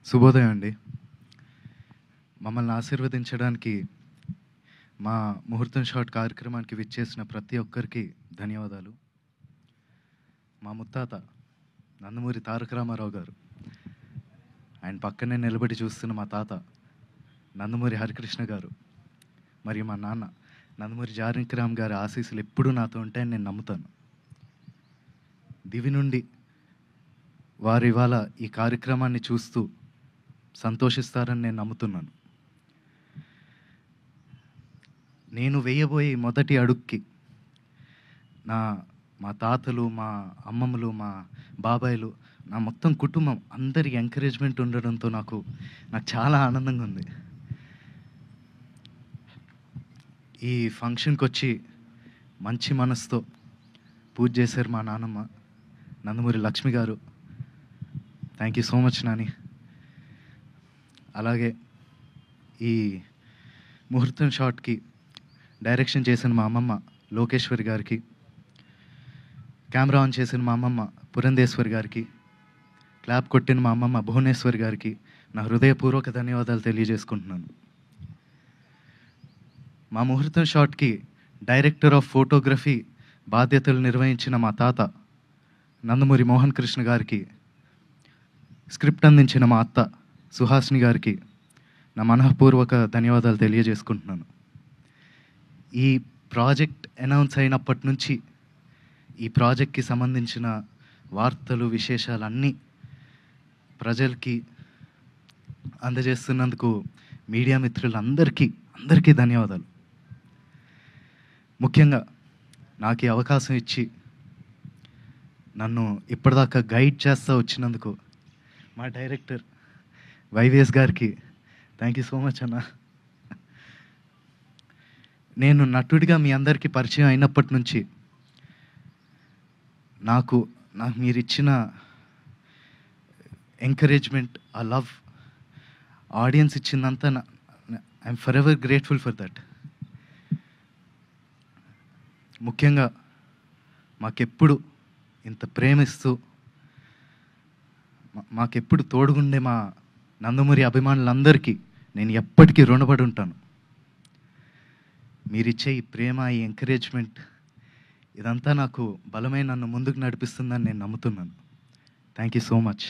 శుభోదయం అండి. మమ్మల్ని ఆశీర్వదించడానికి మా ముహూర్తం షాట్ కార్యక్రమానికి విచ్చేసిన ప్రతి ఒక్కరికి ధన్యవాదాలు. మా ముత్తాత నందమూరి తారక రామారావు గారు, ఆయన పక్కనే నిలబడి చూస్తున్న మా తాత నందమూరి హరికృష్ణ గారు, మరియు మా నాన్న నందమూరి జానకిరామ్ గారి ఆశీస్సులు ఎప్పుడూ నాతో ఉంటాయని నేను నమ్ముతాను. దివి నుండి వారు ఇవాళ ఈ కార్యక్రమాన్ని చూస్తూ సంతోషిస్తారని నేను నమ్ముతున్నాను. నేను వేయబోయే మొదటి అడుగుకి మా తాతలు, మా అమ్మమ్మలు, మా బాబాయిలు, నా మొత్తం కుటుంబం అందరి ఎంకరేజ్మెంట్ ఉండడంతో నాకు చాలా ఆనందంగా ఉంది. ఈ ఫంక్షన్కి వచ్చి మంచి మనసుతో పూజ చేశారు మా నాన్నమ్మ నందమూరి లక్ష్మి గారు. Thank you so much Nani. అలాగే ఈ ముహూర్తం షాట్కి డైరెక్షన్ చేసిన మా అమ్మమ్మ లోకేశ్వరి గారికి, కెమెరా ఆన్ చేసిన మా అమ్మమ్మ పురంధేశ్వరి గారికి, క్లాప్ కొట్టిన మా అమ్మమ్మ భువనేశ్వరి గారికి నా హృదయపూర్వక ధన్యవాదాలు తెలియజేసుకుంటున్నాను. మా ముహూర్తం షాట్కి డైరెక్టర్ ఆఫ్ ఫోటోగ్రఫీ బాధ్యతలు నిర్వహించిన మా తాత నందమూరి మోహన్ కృష్ణ గారికి, స్క్రిప్ట్ అందించిన మా అత్త సుహాసిని గారికి నా మనఃపూర్వక ధన్యవాదాలు తెలియజేసుకుంటున్నాను. ఈ ప్రాజెక్ట్ అనౌన్స్ అయినప్పటి నుంచి ఈ ప్రాజెక్ట్కి సంబంధించిన వార్తలు, విశేషాలన్నీ ప్రజలకి అందజేస్తున్నందుకు మీడియా మిత్రులందరికీ ధన్యవాదాలు. ముఖ్యంగా నాకు ఈ అవకాశం ఇచ్చి నన్ను ఇప్పటిదాకా గైడ్ చేస్తూ వచ్చినందుకు మా డైరెక్టర్ వైవిఎస్ గారికి థ్యాంక్ యూ సో మచ్ అన్న. నేను నటుడిగా మీ అందరికీ పరిచయం అయినప్పటి నుంచి నాకు మీరు ఇచ్చిన ఎంకరేజ్మెంట్, ఆ లవ్, ఆడియన్స్ ఇచ్చిందంతా I'm forever grateful for that. ముఖ్యంగా మాకెప్పుడు ఇంత ప్రేమిస్తూ మాకెప్పుడు తోడుగుండే మా నందమూరి అభిమానులందరికీ నేను ఎప్పటికీ రుణపడి ఉంటాను. మీరిచ్చే ఈ ప్రేమ, ఈ ఎంకరేజ్మెంట్ ఇదంతా నాకు బలమైన నన్ను ముందుకు నడిపిస్తుందని నేను నమ్ముతున్నాను. Thank you so much.